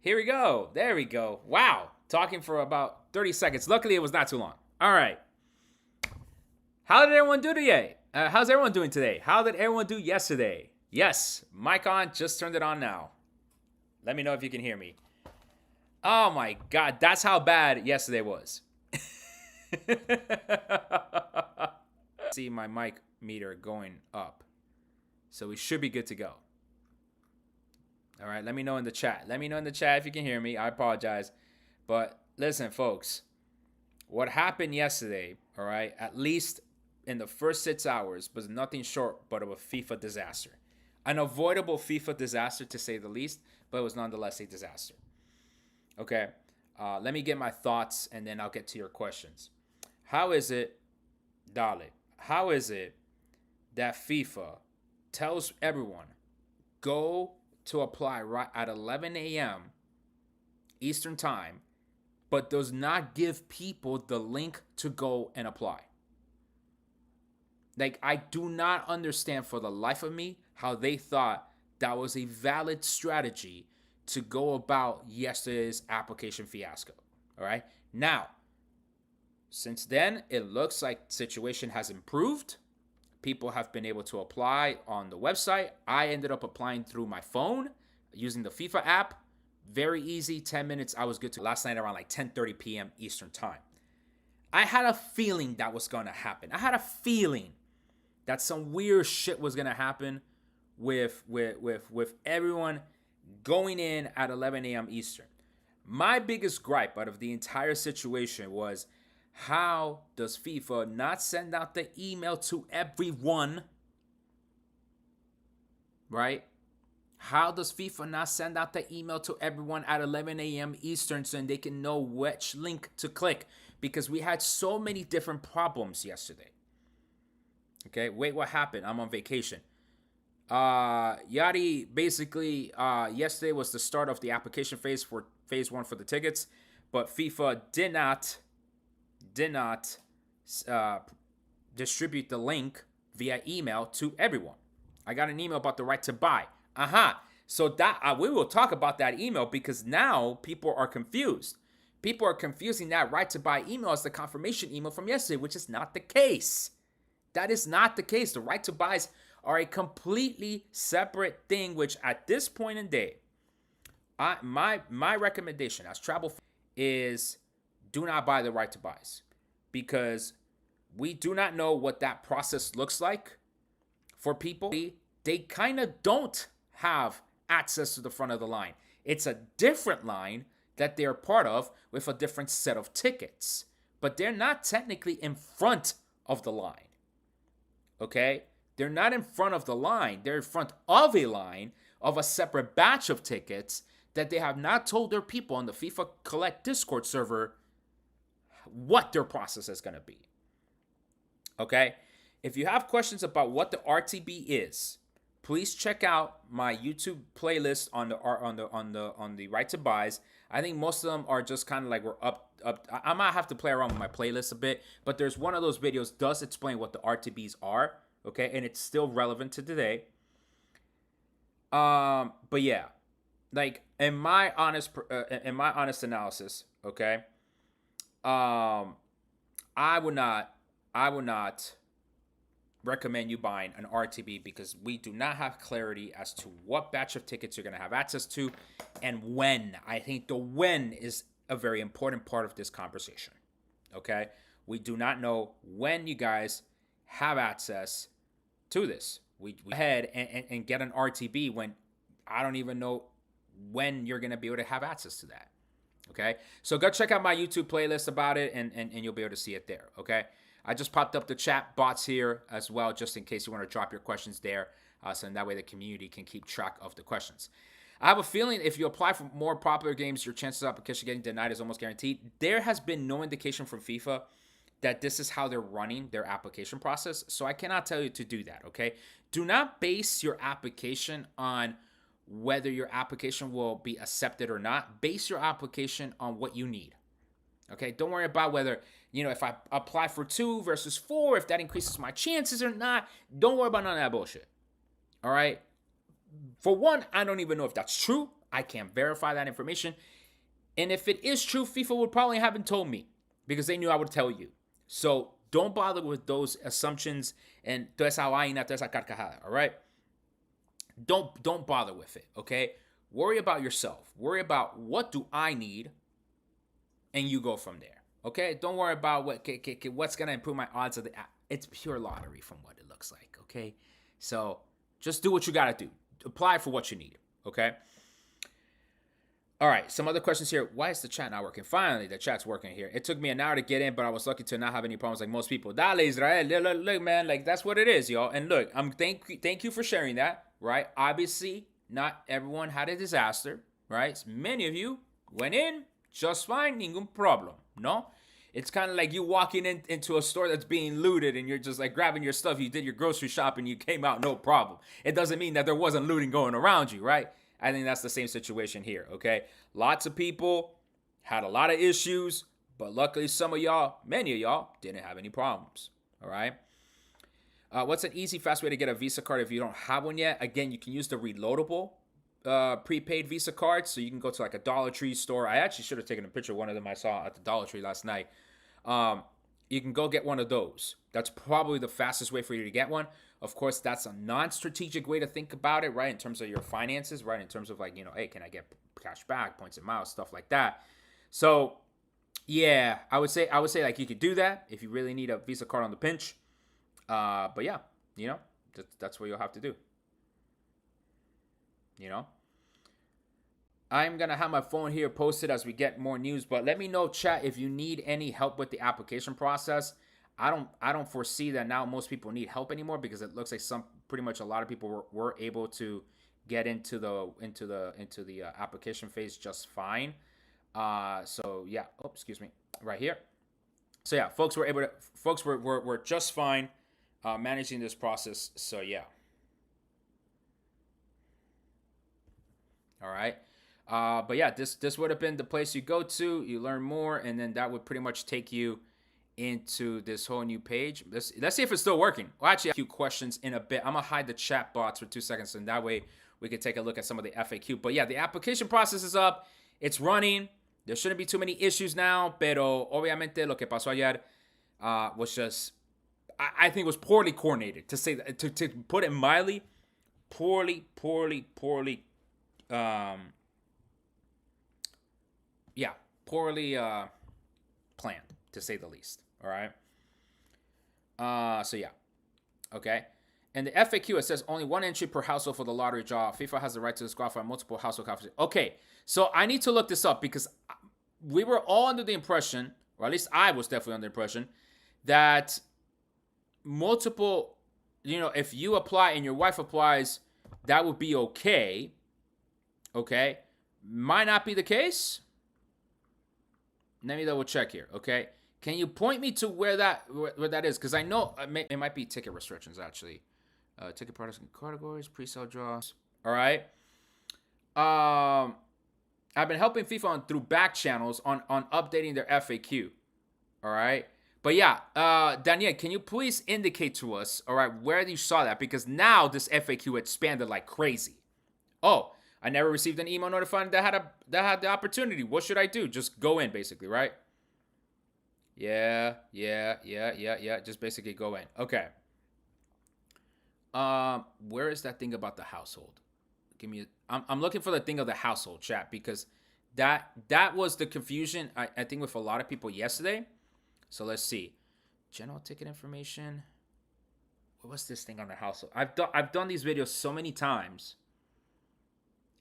Here we go. There we go. Wow. Talking for about 30 seconds. Luckily, it was not too long. All right. How did everyone do today? How's everyone doing today? How did everyone do yesterday? Yes. Mic on. Just turned it on now. Let me know if you can hear me. Oh my God. That's how bad yesterday was. See my mic meter going up. So we should be good to go. All right, let me know in the chat. Let me know in the chat if you can hear me. I apologize. But listen, folks, what happened yesterday, all right, at least in the first 6 hours, was nothing short but of a FIFA disaster. An avoidable FIFA disaster, to say the least, but it was nonetheless a disaster. Okay, let me get my thoughts, and then I'll get to your questions. How is it, Dale, how is it that FIFA tells everyone, go to apply right at 11 a.m. Eastern time, but does not give people the link to go and apply? Like, I do not understand for the life of me how they thought that was a valid strategy to go about yesterday's application fiasco. All right. Now, since then, it looks like the situation has improved. People have been able to apply on the website. I ended up applying through my phone using the FIFA app. Very easy, 10 minutes, I was good to last night around like 10:30 p.m. Eastern time. I had a feeling that was going to happen. I had a feeling that some weird shit was going to happen with everyone going in at 11 a.m. Eastern. My biggest gripe out of the entire situation was, how does FIFA not send out the email to everyone? Right? How does FIFA not send out the email to everyone at 11 a.m. Eastern so they can know which link to click? Because we had so many different problems yesterday. Okay, wait, what happened? I'm on vacation. Yadi, basically, yesterday was the start of the application phase for phase 1 for the tickets, but FIFA did not distribute the link via email to everyone. I got an email about the right to buy. So that we will talk about that email, because now people are confused. People are confusing that right to buy email as the confirmation email from yesterday, which is not the case. That is not the case. The right to buys are a completely separate thing, which at this point in day, my recommendation as travel is, do not buy the right to buys, because we do not know what that process looks like for people. They kind of don't have access to the front of the line. It's a different line that they're part of with a different set of tickets, but they're not technically in front of the line. Okay? They're not in front of the line. They're in front of a line of a separate batch of tickets that they have not told their people on the FIFA Collect Discord server what their process is going to be. Okay? If you have questions about what the RTB is, please check out my YouTube playlist on the right to buys. I think most of them are just kind of like, we're up. I might have to play around with my playlist a bit, but there's one of those videos does explain what the RTBs are, okay, and it's still relevant to today. But yeah, like in my honest analysis, okay, I would not recommend you buying an RTB, because we do not have clarity as to what batch of tickets you're going to have access to and when. I think the when is a very important part of this conversation. Okay? We do not know when you guys have access to this. We go ahead and get an RTB when I don't even know when you're going to be able to have access to that. Okay? So go check out my YouTube playlist about it, and you'll be able to see it there. Okay? I just popped up the chat bots here as well, just in case you want to drop your questions there, so in that way the community can keep track of the questions. I have a feeling if you apply for more popular games, your chances of application getting denied is almost guaranteed. There has been no indication from FIFA that this is how they're running their application process, so I cannot tell you to do that, okay? Do not base your application on whether your application will be accepted or not. Base your application on what you need. Okay, don't worry about whether, if I apply for 2 versus 4, if that increases my chances or not. Don't worry about none of that bullshit. All right? For one, I don't even know if that's true. I can't verify that information. And if it is true, FIFA would probably haven't told me because they knew I would tell you. So don't bother with those assumptions and toda esa vaina, toda esa carcajada, all right? Don't bother with it, okay? Worry about yourself. Worry about what do I need, and you go from there, okay? Don't worry about what's going to improve my odds of the app. It's pure lottery from what it looks like, okay? So just do what you got to do. Apply for what you need, okay? All right, some other questions here. Why is the chat not working? Finally, the chat's working here. It took me an hour to get in, but I was lucky to not have any problems like most people. Dale, Israel. Look, man, like that's what it is, y'all. And look, thank you for sharing that, right? Obviously, not everyone had a disaster, right? Many of you went in just fine, ningún problem, no? It's kind of like you walking into a store that's being looted and you're just like grabbing your stuff. You did your grocery shopping, you came out, no problem. It doesn't mean that there wasn't looting going around you, right? I think that's the same situation here, okay? Lots of people had a lot of issues, but luckily some of y'all, many of y'all, didn't have any problems, all right? What's an easy, fast way to get a Visa card if you don't have one yet? Again, you can use the reloadable prepaid Visa card, so you can go to like a Dollar Tree store. I actually should have taken a picture of one of them I saw at the Dollar Tree last night. You can go get one of those. That's probably the fastest way for you to get one. Of course, that's a non-strategic way to think about it, right? In terms of your finances, right? In terms of like, hey, can I get cash back, points and miles, stuff like that. So, yeah, I would say like you could do that if you really need a Visa card on the pinch. But yeah, that's what you'll have to do. I'm going to have my phone here posted as we get more news, but let me know, chat, if you need any help with the application process. I don't foresee that now most people need help anymore because it looks like pretty much a lot of people were able to get into the application phase just fine. So yeah, excuse me, right here. So yeah, folks were just fine managing this process. So yeah. All right. But yeah, this would have been the place you go to. You learn more, and then that would pretty much take you into this whole new page. Let's see if it's still working. Well, actually, a few questions in a bit. I'm gonna hide the chat bots for 2 seconds, and that way we can take a look at some of the FAQ. But yeah, the application process is up. It's running. There shouldn't be too many issues now. Pero obviamente lo que pasó ayer was just, I think, was poorly coordinated. To say that, to put it mildly, poorly planned, to say the least. All right. So yeah. Okay. And the FAQ, it says only one entry per household for the lottery draw. FIFA has the right to disqualify multiple household copies. Okay. So I need to look this up because we were all under the impression, or at least I was definitely under the impression, that multiple, if you apply and your wife applies, that would be okay. Okay. Might not be the case. Let me double check here. Okay. Can you point me to where that is? Because I know it might be ticket restrictions, actually. Ticket products and categories, pre-sale draws. All right. I've been helping FIFA through back channels on updating their FAQ. All right. But yeah, Daniel, can you please indicate to us, all right, where you saw that? Because now this FAQ expanded like crazy. Oh, I never received an email notifying that had the opportunity. What should I do? Just go in, basically, right? Yeah. Just basically go in. Okay. Where is that thing about the household? I'm looking for the thing of the household, chat, because that was the confusion I think with a lot of people yesterday. So let's see. General ticket information. What's this thing on the household? I've done these videos so many times,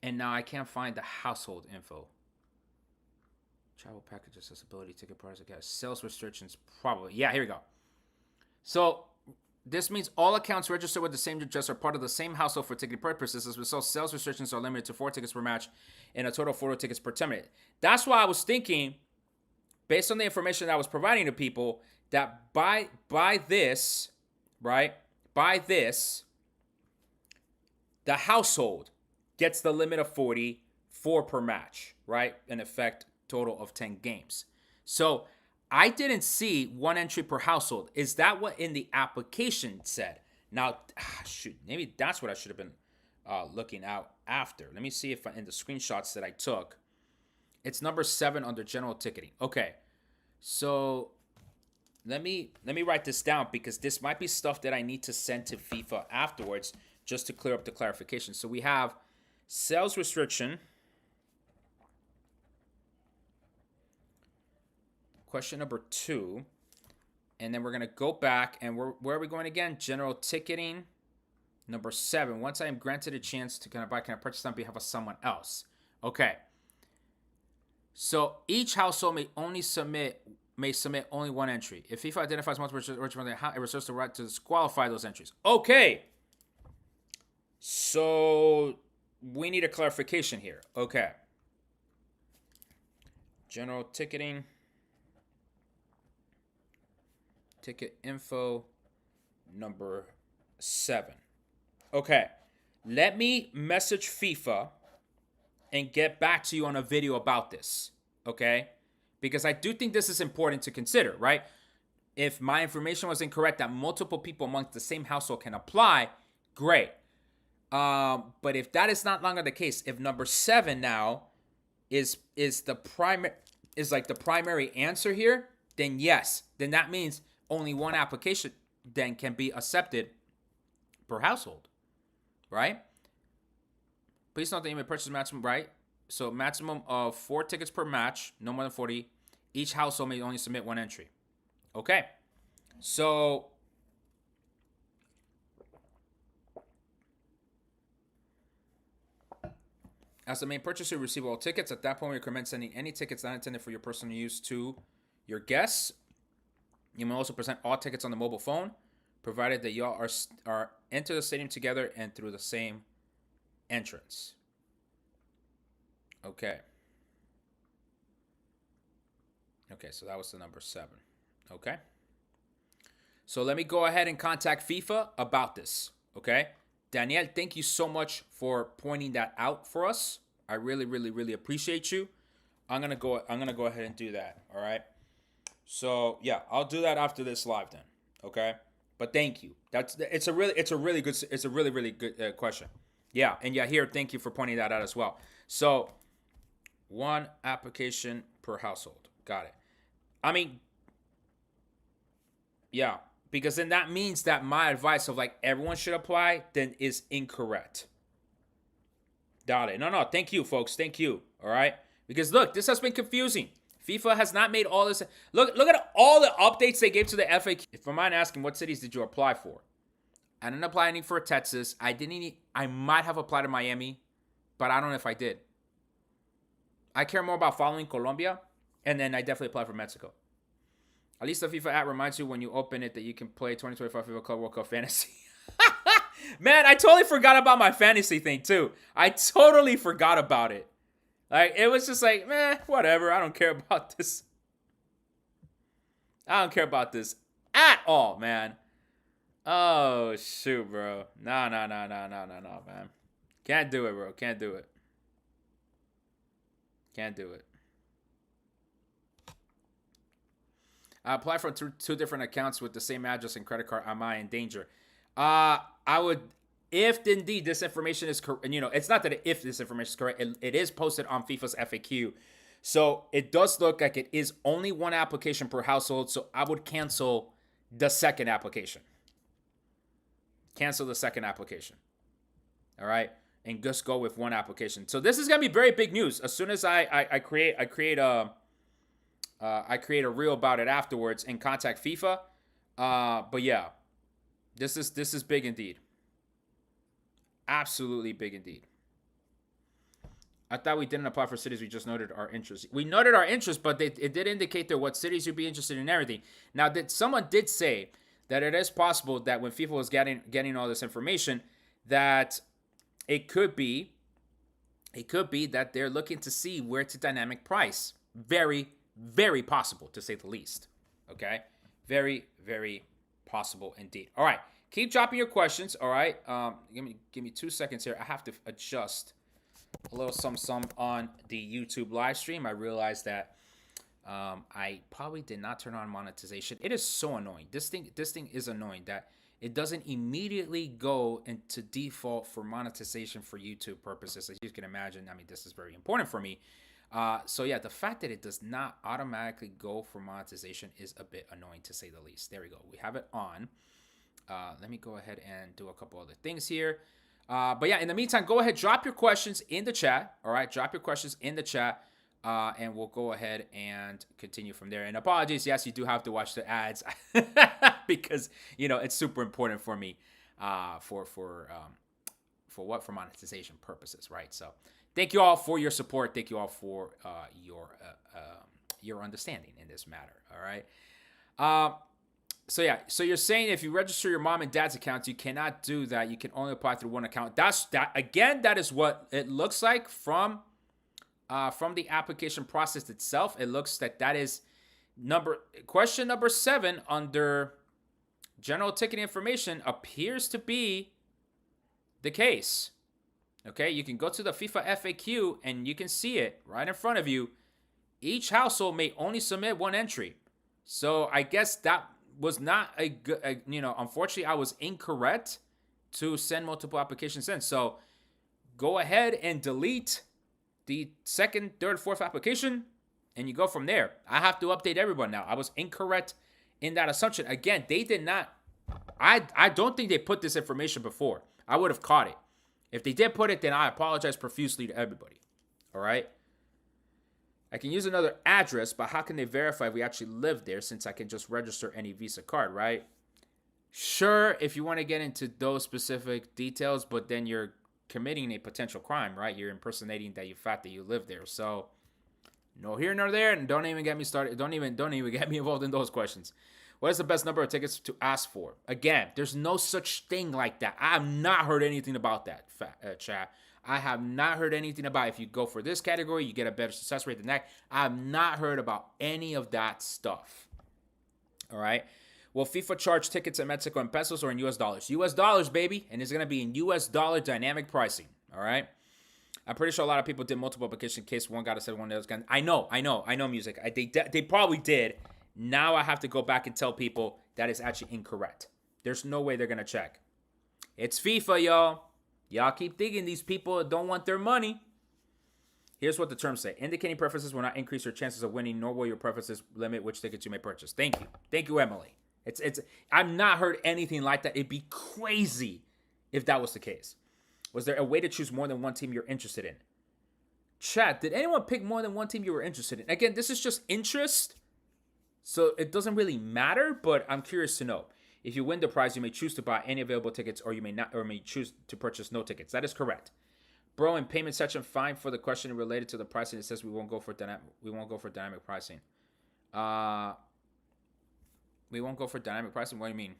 and now I can't find the household info. Travel package accessibility, ticket price, okay. Sales restrictions, probably. Yeah, here we go. So this means all accounts registered with the same address are part of the same household for ticket purposes. As a result, sales restrictions are limited to 4 tickets per match and a total of 4 tickets per tournament. That's why I was thinking, based on the information that I was providing to people, that by this, right? By this, the household gets the limit of 4 per match, right? In effect, total of 10 games. So I didn't see 1 entry per household. Is that what in the application said? Now, shoot, maybe that's what I should have been looking out after. Let me see if in the screenshots that I took, it's number 7 under general ticketing. Okay, so let me write this down because this might be stuff that I need to send to FIFA afterwards just to clear up the clarification. So we have sales restriction. Question number 2. And then we're going to go back and where are we going again? General ticketing. Number 7. Once I am granted a chance to can I purchase on behalf of someone else? Okay. So each household may submit only one entry. If FIFA identifies multiple it reserves the right to disqualify those entries. Okay. So we need a clarification here. Okay. General ticketing. Ticket info number 7. Okay. Let me message FIFA and get back to you on a video about this. Okay? Because I do think this is important to consider, right? If my information was incorrect that multiple people amongst the same household can apply, great. But if that is not longer the case, if number 7 now is the primary answer here, then yes, then that means only one application then can be accepted per household, right? Please note that you may purchase maximum, right? So maximum of 4 tickets per match, no more than 40. Each household may only submit one entry. Okay. So as the main purchaser, you receive all tickets. At that point, we recommend sending any tickets not intended for your personal use to your guests. You may also present all tickets on the mobile phone, provided that y'all are enter the stadium together and through the same entrance. Okay. Okay, so that was the number 7. Okay. So let me go ahead and contact FIFA about this. Okay. Danielle, thank you so much for pointing that out for us. I really, really, really appreciate you. I'm gonna go ahead and do that. All right. So yeah, I'll do that after this live then. Okay. But thank you. It's a really good question. Yeah, and yeah, here, thank you for pointing that out as well. So, one application per household. Got it. I mean, yeah, because then that means that my advice of like everyone should apply then is incorrect. Got it. No, thank you, folks. Thank you. All right. Because look, this has been confusing. FIFA has not made all this. Look at all the updates they gave to the FAQ. If I'm not asking, what cities did you apply for? I didn't apply any for Texas. I might have applied to Miami, but I don't know if I did. I care more about following Colombia, and then I definitely applied for Mexico. At least the FIFA app reminds you when you open it that you can play 2025 FIFA Club World Cup Fantasy. Man, I totally forgot about my fantasy thing too. I totally forgot about it. Like, it was just like, meh, whatever. I don't care about this. I don't care about this at all, man. Oh, shoot, bro. No, man. Can't do it, bro. Can't do it. Can't do it. I applied for two different accounts with the same address and credit card. Am I in danger? I would, if indeed this information is correct, and it's not that if this information is correct, it is posted on FIFA's FAQ. So it does look like it is only one application per household. So I would cancel the second application. Cancel the second application. All right. And just go with one application. So this is going to be very big news. As soon as I create a reel about it afterwards and contact FIFA. But yeah, this is big indeed. Absolutely big indeed. I thought we didn't apply for cities. We just noted our interest. We noted our interest, but it did indicate there what cities you'd be interested in and everything. Now, someone did say that it is possible that when FIFA was getting all this information, that it could be that they're looking to see where to dynamic price. Very, very possible, to say the least. Okay? Very, very possible indeed. All right. Keep dropping your questions. All right. Give me 2 seconds here. I have to adjust a little some on the YouTube live stream. I realized that I probably did not turn on monetization. It is so annoying. This thing is annoying that it doesn't immediately go into default for monetization for YouTube purposes. As you can imagine, I mean, this is very important for me. So yeah, the fact that it does not automatically go for monetization is a bit annoying, to say the least. There we go. We have it on. Let me go ahead and do a couple other things here. But yeah, in the meantime, go ahead, drop your questions in the chat. All right, drop your questions in the chat. And we'll go ahead and continue from there. And apologies, yes, you do have to watch the ads because it's super important for me for monetization purposes, right? So thank you all for your support. Thank you all for your understanding in this matter. All right. So yeah, so you're saying if you register your mom and dad's accounts, you cannot do that. You can only apply through one account. That is what it looks like from the application process itself. It looks that is question number 7 under general ticket information appears to be the case. Okay, you can go to the FIFA FAQ and you can see it right in front of you. Each household may only submit one entry. So I guess that was not a good, unfortunately I was incorrect to send multiple applications in. So go ahead and delete the second, third, fourth application, and you go from there. I have to update everyone now. I was incorrect in that assumption. Again, they did not, I don't think they put this information before. I would have caught it. If they did put it, then I apologize profusely to everybody. All right? I can use another address, but how can they verify if we actually live there since I can just register any Visa card, right? Sure, if you want to get into those specific details, but then you're committing a potential crime, right? You're impersonating that fact that you live there. So no here nor there, and don't even get me started. Don't even get me involved in those questions. What is the best number of tickets to ask for? Again, there's no such thing like that. I have not heard anything about that, chat. I have not heard anything about if you go for this category, you get a better success rate than that. I have not heard about any of that stuff. All right. Will FIFA charge tickets in Mexico in pesos or in US dollars? US dollars, baby. And it's going to be in US dollar dynamic pricing. All right. I'm pretty sure a lot of people did multiple application in case one got a 7 one else got. I know music. They probably did. Now I have to go back and tell people that is actually incorrect. There's no way they're going to check. It's FIFA, y'all. Y'all keep thinking these people don't want their money. Here's what the terms say. Indicating preferences will not increase your chances of winning, nor will your preferences limit which tickets you may purchase. Thank you. Thank you, Emily. I've not heard anything like that. It'd be crazy if that was the case. Was there a way to choose more than one team you're interested in? Chat, did anyone pick more than one team you were interested in? Again, this is just interest, so it doesn't really matter, but I'm curious to know. If you win the prize, you may choose to buy any available tickets, or you may not, or may choose to purchase no tickets. That is correct. Bro, in payment section, fine for the question related to the pricing. It says we won't go for dynamic pricing. We won't go for dynamic pricing. What do you mean?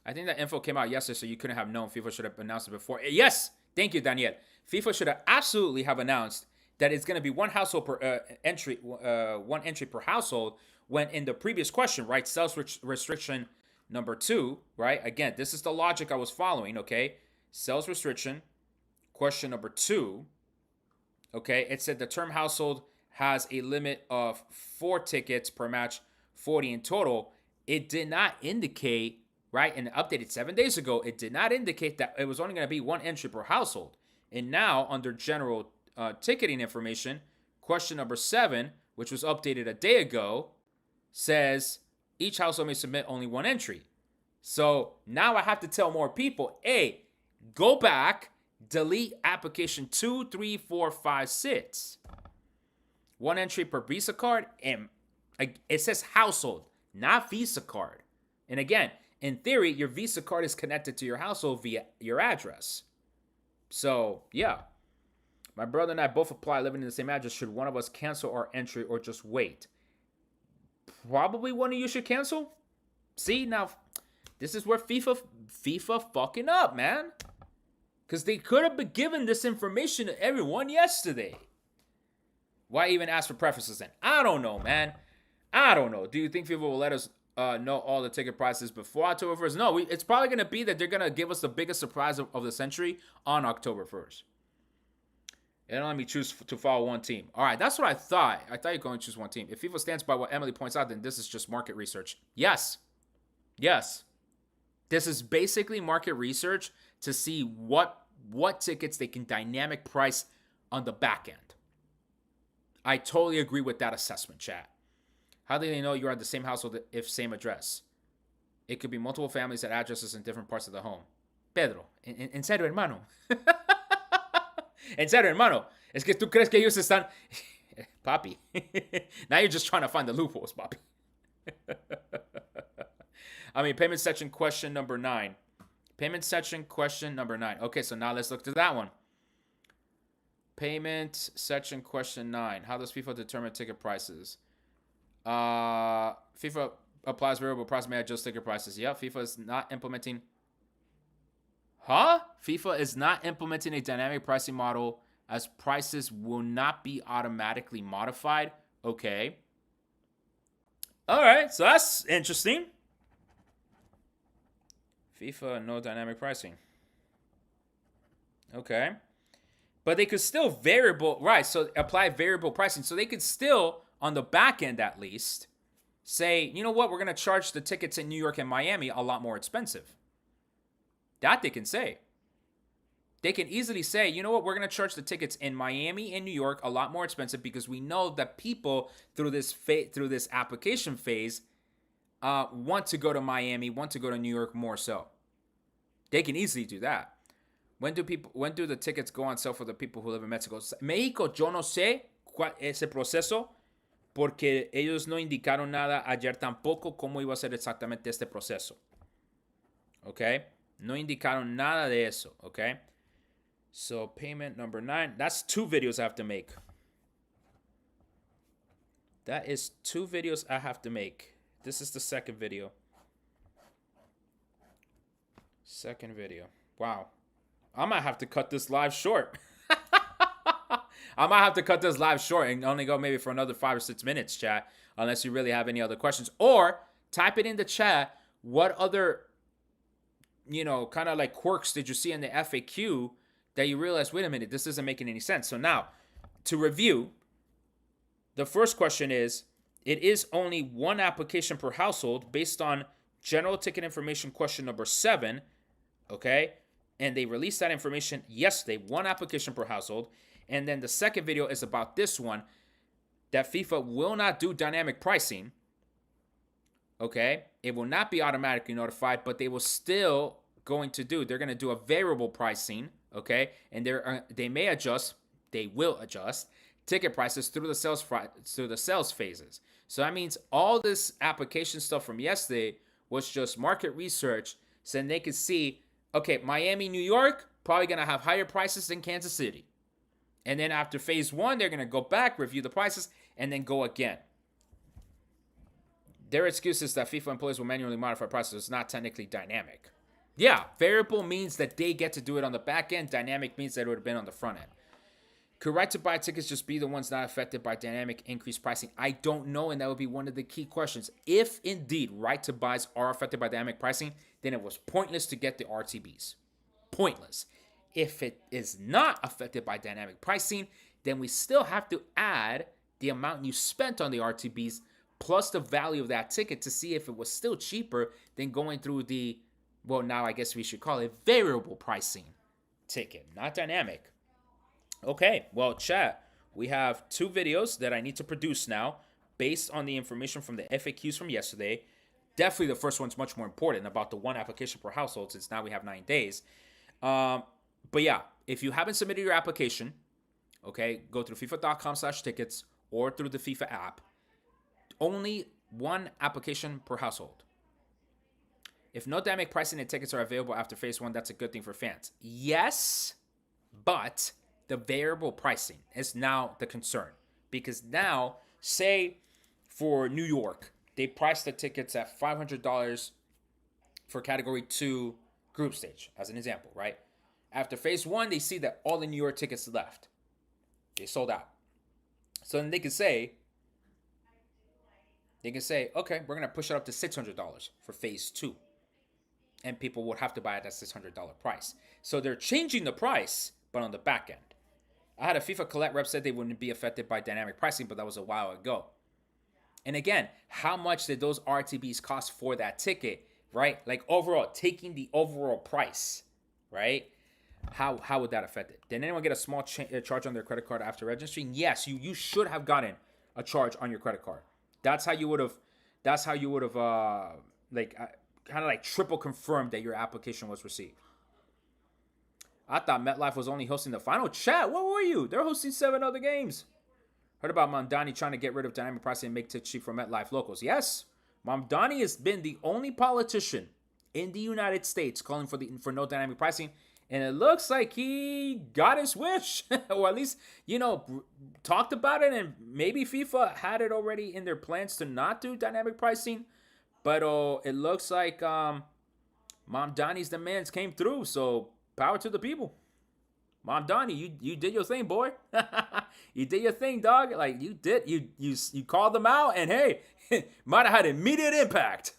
I think that info came out yesterday, so you couldn't have known. FIFA should have announced it before. Yes, thank you, Daniel. FIFA should have absolutely have announced that it's going to be one household per entry, one entry per household. When in the previous question, right, sales restriction number 2, right? Again, this is the logic I was following. Okay, sales restriction, question number 2. Okay, it said the term household has a limit of 4 tickets per match, 40 in total. It did not indicate, right, and updated 7 days ago, it did not indicate that it was only going to be 1 entry per household. And now, under general ticketing information, question number 7, which was updated a day ago, says each household may submit only 1 entry. So now I have to tell more people, hey, go back, delete application 2, 3, 4, 5, 6. 1 entry per Visa card, and it says household, not Visa card. And again, in theory, your Visa card is connected to your household via your address. So, yeah. My brother and I both apply living in the same address. Should one of us cancel our entry or just wait? Probably one of you should cancel. See, now, this is where FIFA fucking up, man. Because they could have been given this information to everyone yesterday. Why even ask for preferences then? I don't know, man. I don't know. Do you think FIFA will let us know all the ticket prices before October 1st? No, it's probably going to be that they're going to give us the biggest surprise of the century on October 1st. And let me choose to follow one team. All right, that's what I thought. I thought you're going to choose one team. If FIFA stands by what Emily points out, then this is just market research. Yes. Yes. This is basically market research to see what tickets they can dynamic price on the back end. I totally agree with that assessment, chat. How do they know you're at the same household if same address? It could be multiple families at addresses in different parts of the home. Pedro, en serio, hermano. En serio, hermano. Es que tú crees que ellos están... Papi. Now you're just trying to find the loopholes, papi. I mean, payment section question number 9. Payment section question number 9. Okay, so now let's look to that one. Payment section question 9. How does FIFA determine ticket prices? FIFA applies variable price, may adjust ticket prices. Yep, FIFA is not implementing... Huh? FIFA is not implementing a dynamic pricing model as prices will not be automatically modified. Okay. All right, so that's interesting. FIFA, no dynamic pricing. Okay. But they could still variable, right, so apply variable pricing. So they could still, on the back end at least, say, you know what, we're going to charge the tickets in New York and Miami a lot more expensive. That they can say. They can easily say, you know what, we're going to charge the tickets in Miami and New York a lot more expensive because we know that people through this application phase want to go to Miami, want to go to New York more so. They can easily do that. When do the tickets go on sale for the people who live in Mexico? México, yo no sé cuál es ese proceso porque ellos no indicaron nada ayer tampoco cómo iba a ser exactamente este proceso. Okay? No indicaron nada de eso, okay? So payment number 9. That's 2 videos I have to make. That is 2 videos I have to make. This is the second video. Second video. Wow. I might have to cut this live short. I might have to cut this live short and only go maybe for another 5 or 6 minutes, chat. Unless you really have any other questions. Or type it in the chat. What other... kind of like quirks did you see in the FAQ that you realize, wait a minute, this isn't making any sense. So now, to review, the first question is, it is only one application per household based on general ticket information question number 7, okay? And they released that information yesterday, one application per household. And then the second video is about this one, that FIFA will not do dynamic pricing. Okay, it will not be automatically notified, but they will still they're going to do a variable pricing, okay? And they will adjust ticket prices through the sales phases. So that means all this application stuff from yesterday was just market research, so they could see, okay, Miami, New York, probably going to have higher prices than Kansas City. And then after phase 1, they're going to go back, review the prices, and then go again. Their excuse is that FIFA employees will manually modify prices. It's not technically dynamic. Yeah, variable means that they get to do it on the back end. Dynamic means that it would have been on the front end. Could right to buy tickets just be the ones not affected by dynamic increased pricing? I don't know, and that would be one of the key questions. If indeed right to buys are affected by dynamic pricing, then it was pointless to get the RTBs. Pointless. If it is not affected by dynamic pricing, then we still have to add the amount you spent on the RTBs plus the value of that ticket to see if it was still cheaper than going through the, well, now I guess we should call it variable pricing ticket, not dynamic. Okay, well, chat, we have 2 videos that I need to produce now based on the information from the FAQs from yesterday. Definitely the first one's much more important about the one application per household since now we have 9 days. But yeah, if you haven't submitted your application, okay, go through FIFA.com/tickets or through the FIFA app. Only one application per household. If no dynamic pricing and tickets are available after phase 1, that's a good thing for fans. Yes, but the variable pricing is now the concern. Because now, say for New York, they priced the tickets at $500 for category 2 group stage, as an example, right? After phase 1, they see that all the New York tickets left. They sold out. So then they can say, okay, we're going to push it up to $600 for phase 2. And people would have to buy it at $600 price. So they're changing the price, but on the back end. I had a FIFA Collect rep said they wouldn't be affected by dynamic pricing, but that was a while ago. And again, how much did those RTBs cost for that ticket right? Like overall, taking the overall price, right? How would that affect it? Did anyone get a small charge on their credit card after registering? Yes, you should have gotten a charge on your credit card. That's how you would have. That's how you would have kind of like triple confirmed that your application was received. I thought MetLife was only hosting the final chat. What were you? They're hosting 7 other games. Heard about Mamdani trying to get rid of dynamic pricing and make it cheap for MetLife locals. Yes, Mamdani has been the only politician in the United States calling for no dynamic pricing, and it looks like he got his wish, or at least talked about it. And maybe FIFA had it already in their plans to not do dynamic pricing, but it looks like Mamdani's demands came through. So power to the people. Mamdani, you did your thing, boy. You did your thing, dog. Like you did, you called them out, and hey, might have had immediate impact.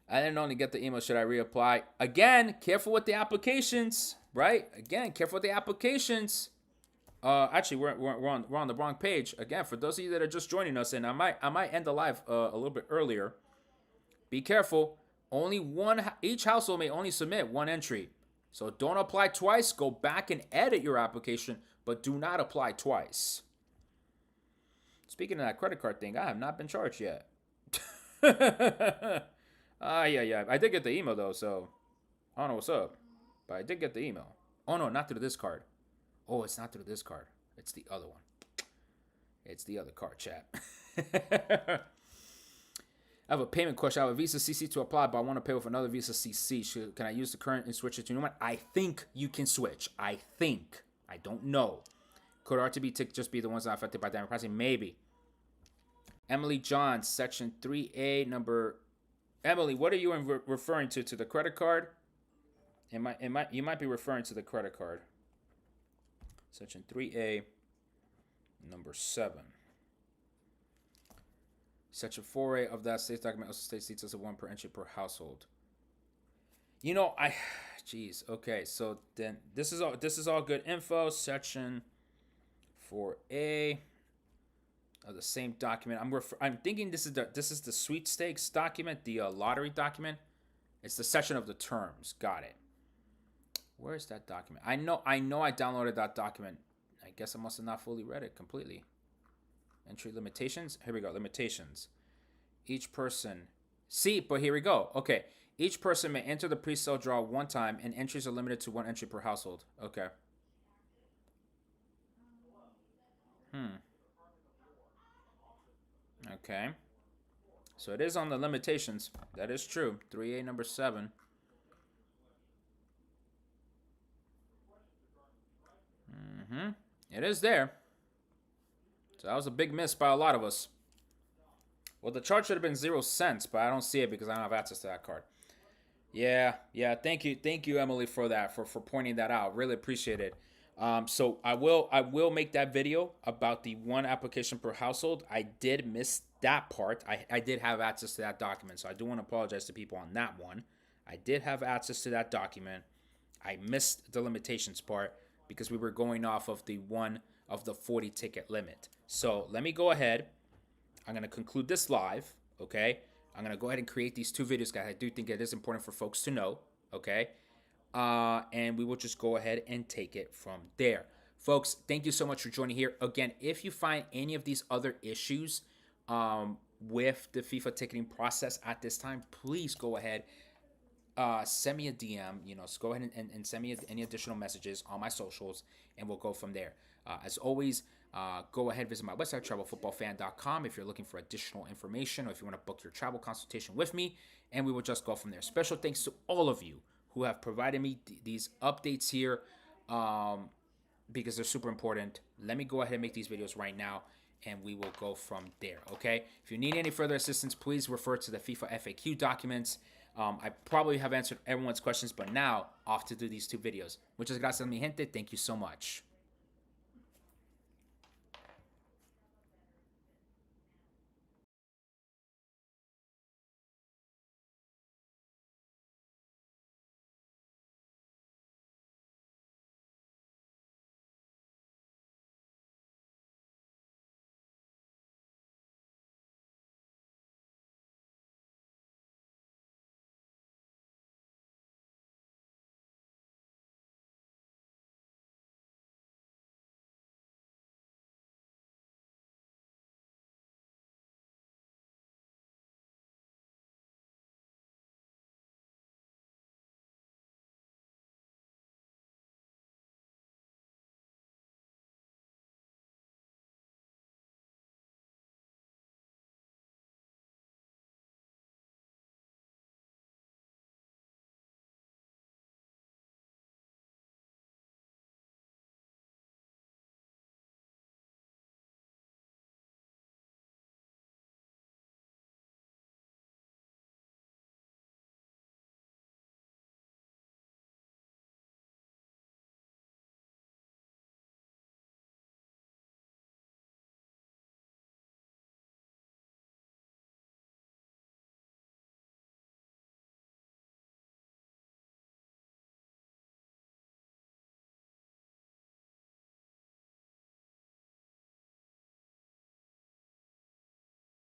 I didn't only get the email. Should I reapply? Again, careful with the applications, right? Again, careful with the applications. Actually, we're on the wrong page. Again, for those of you that are just joining us, and I might end the live a little bit earlier. Be careful. Each household may only submit one entry. So don't apply twice. Go back and edit your application, but do not apply twice. Speaking of that credit card thing, I have not been charged yet. Yeah. I did get the email, though, so I don't know what's up. But I did get the email. Oh, no, not through this card. Oh, it's not through this card. It's the other one. It's the other card, chat. I have a payment question. I have a Visa CC to apply, but I want to pay with another Visa CC. Can I use the current and switch it to a new one? I think you can switch. I think. I don't know. Could RTB tick just be the ones that are affected by dynamic pricing? Maybe. Emily John, section 3A, number... Emily, what are you referring to? To the credit card? You might be referring to the credit card. Section 3A, number 7. Section 4A of that state's document also states details of 1 per entry per household. Jeez. Okay, so then this is all good info. Section 4A of the same document. I'm thinking this is the sweepstakes document, the lottery document. It's the section of the terms. Got it. Where is that document? I know I downloaded that document. I guess I must have not fully read it completely. Entry limitations. Here we go. Limitations. Each person. See, but here we go. Okay. Each person may enter the pre-sale draw one time, and entries are limited to 1 entry per household. Okay. Okay. So it is on the limitations. That is true. 3A number 7. It is there. So that was a big miss by a lot of us. Well, the charge should have been 0 cents, but I don't see it because I don't have access to that card. Yeah. Thank you, Emily, for that, for pointing that out. Really appreciate it. So I will make that video about the 1 application per household. I did miss that part. I did have access to that document, so I do want to apologize to people on that one. I did have access to that document. I missed the limitations part because we were going off of the 1 of the 40 ticket limit. So let me go ahead. I'm going to conclude this live, okay? I'm going to go ahead and create these 2 videos, guys. I do think it is important for folks to know, okay? And we will just go ahead and take it from there. Folks, thank you so much for joining here. Again, if you find any of these other issues with the FIFA ticketing process at this time, please go ahead. Send me a DM, so go ahead and send me any additional messages on my socials, and we'll go from there. As always, go ahead and visit my website, travelfootballfan.com, if you're looking for additional information or if you want to book your travel consultation with me, and we will just go from there. Special thanks to all of you who have provided me these updates here because they're super important. Let me go ahead and make these videos right now, and we will go from there, okay? If you need any further assistance, please refer to the FIFA FAQ documents. I probably have answered everyone's questions, but now off to do these 2 videos. Muchas gracias, mi gente. Thank you so much.